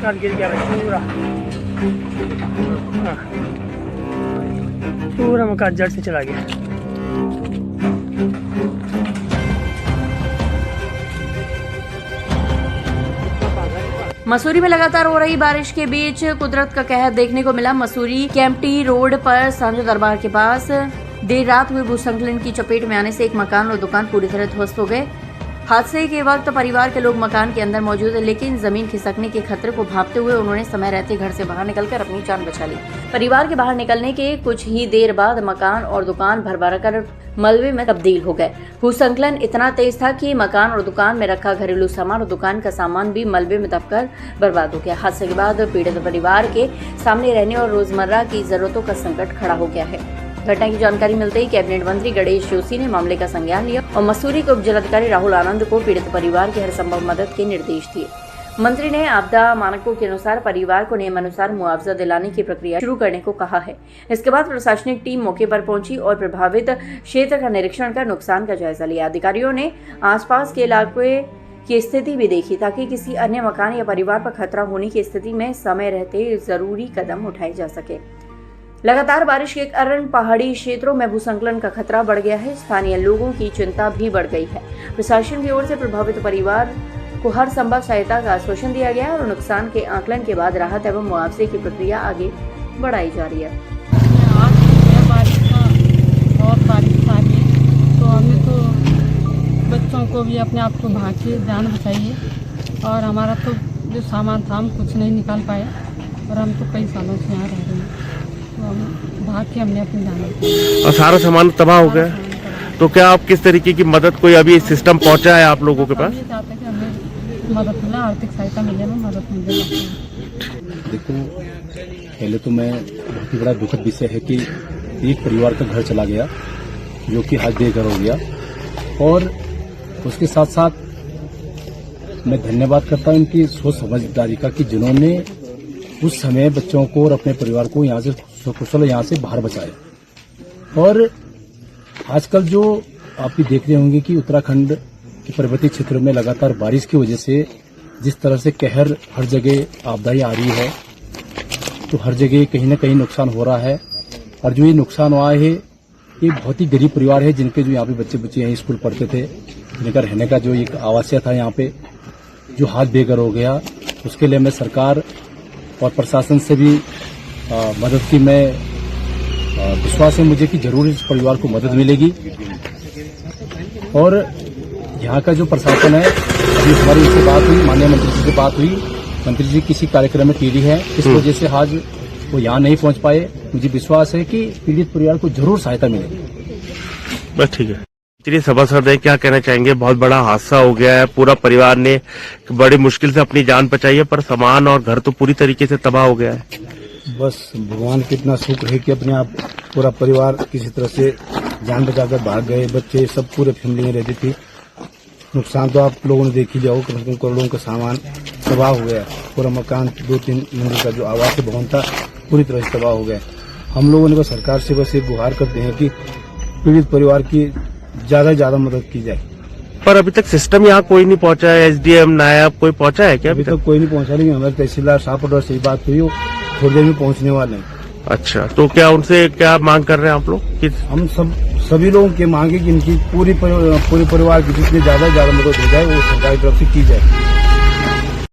मकान गिर गया भाई पूरा। हाँ, पूरा मकान जड़ से चला गया। मसूरी में लगातार हो रही बारिश के बीच कुदरत का कहर देखने को मिला। मसूरी केम्प्टी रोड पर सांझा दरबार के पास देर रात हुए भूस्खलन की चपेट में आने से एक मकान और दुकान पूरी तरह ध्वस्त हो गए। हादसे के वक्त परिवार के लोग मकान के अंदर मौजूद है, लेकिन जमीन खिसकने के खतरे को भांपते हुए उन्होंने समय रहते घर से बाहर निकलकर अपनी जान बचा ली। परिवार के बाहर निकलने के कुछ ही देर बाद मकान और दुकान भर कर मलबे में तब्दील हो गए। भूस्खलन इतना तेज था कि मकान और दुकान में रखा घरेलू सामान और दुकान का सामान भी मलबे में दबकर बर्बाद हो गया। हादसे के बाद पीड़ित परिवार के सामने रहने और रोजमर्रा की जरूरतों का संकट खड़ा हो गया है। घटना की जानकारी मिलते ही कैबिनेट मंत्री गणेश जोशी ने मामले का संज्ञान लिया और मसूरी के उप जिलाधिकारी राहुल आनंद को पीड़ित परिवार की हर संभव मदद के निर्देश दिए। मंत्री ने आपदा मानकों के अनुसार परिवार को नियमानुसार मुआवजा दिलाने की प्रक्रिया शुरू करने को कहा है। इसके बाद प्रशासनिक टीम मौके पर पहुंची और प्रभावित क्षेत्र का निरीक्षण कर नुकसान का जायजा लिया। अधिकारियों ने आसपास के इलाके की स्थिति भी देखी ताकि किसी अन्य मकान या परिवार पर खतरा होने की स्थिति में समय रहते जरूरी कदम उठाए जा सके। लगातार बारिश के कारण पहाड़ी क्षेत्रों में भूस्खलन का खतरा बढ़ गया है। स्थानीय लोगों की चिंता भी बढ़ गई है। प्रशासन की ओर से प्रभावित परिवार को हर संभव सहायता का आश्वासन दिया गया और नुकसान के आकलन के बाद राहत एवं मुआवजे की प्रक्रिया आगे बढ़ाई जा रही है। और बारिश आ रही तो हमें तो बच्चों को भी अपने आप को भाग के जान बचाइए और हमारा तो जो सामान था हम कुछ नहीं निकाल पाए और हम तो कई सालों से यहाँ रह रहे हैं तो हम भाग के हमने अपनी जान बचाई और सारा सामान तबाह हो गया। तो क्या आप किस तरीके की मदद कोई अभी सिस्टम पहुंचा है आप लोगों के पास? हम ये चाहते हैं कि हमें मदद मिले, आर्थिक सहायता मिले, हमें मदद मिले। देखो, पहले तो मैं बहुत ही बड़ा दुखद विषय है कि एक परिवार का घर चला गया जो कि हाथ बेघर हो गया और उसके साथ साथ मैं धन्यवाद करता हूं इनकी सोच समझदारी का कि जिन्होंने उस समय बच्चों को और अपने परिवार को यहाँ से सकुशल यहाँ से बाहर बचाया। और आजकल जो आप भी देख रहे होंगे कि उत्तराखंड के पर्वतीय क्षेत्रों में लगातार बारिश की वजह से जिस तरह से कहर हर जगह आपदाएं आ रही है तो हर जगह कहीं न कहीं नुकसान हो रहा है। और जो ये नुकसान हुआ है ये बहुत ही गरीब परिवार है जिनके जो यहाँ पे बच्चे यहीं स्कूल पढ़ते थे, जिनका रहने का जो एक आवासीय था यहाँ पे जो हाथ बेघर हो गया, उसके लिए मैं सरकार और प्रशासन से भी मदद की मैं विश्वास है मुझे कि जरूर इस परिवार को मदद मिलेगी। और यहाँ का जो प्रशासन है अभी हमारी उससे बात हुई, माननीय मंत्री जी से बात हुई, मंत्री जी किसी कार्यक्रम में टीली है, इस वजह से आज वो यहाँ नहीं पहुँच पाए। मुझे विश्वास है कि पीड़ित परिवार को जरूर सहायता मिलेगी। बस ठीक है। चलिए सभासद है, क्या कहना चाहेंगे? बहुत बड़ा हादसा हो गया है, पूरा परिवार ने बड़ी मुश्किल से अपनी जान बचाई है पर सामान और घर तो पूरी तरीके से तबाह हो गया है। बस भगवान का इतना शुक्र है कि अपने आप पूरा परिवार किसी तरह से जान बचाकर भाग गए। बच्चे सब पूरे फैमिली में रहती थी। नुकसान तो आप लोगों ने देख ही लिया हो, कम से कम करोड़ों का सामान तबाह हो गया। पूरा मकान 2-3 मंजिल का जो आवासीय भवन था पूरी तरह से तबाह हो गया। हम लोगों ने बस सरकार से बस एक गुहार करते हैं कि पीड़ित परिवार की ज्यादा से ज्यादा मदद की जाए। पर अभी तक सिस्टम यहाँ कोई नहीं पहुंचा है, एसडीएम नायब कोई पहुंचा है क्या? अभी तक कोई नहीं पहुंचा, लेकिन हमारे तहसीलदार शाहपुर से बात हुई हो, थोड़ी देर में पहुंचने वाले हैं। अच्छा, तो क्या उनसे क्या मांग कर रहे हैं आप लोग? हम सभी लोगों की मांगे कि इनकी पूरी परिवार की जितनी ज्यादा से ज्यादा मदद हो जाए वो सरकार की तरफ से की जाए।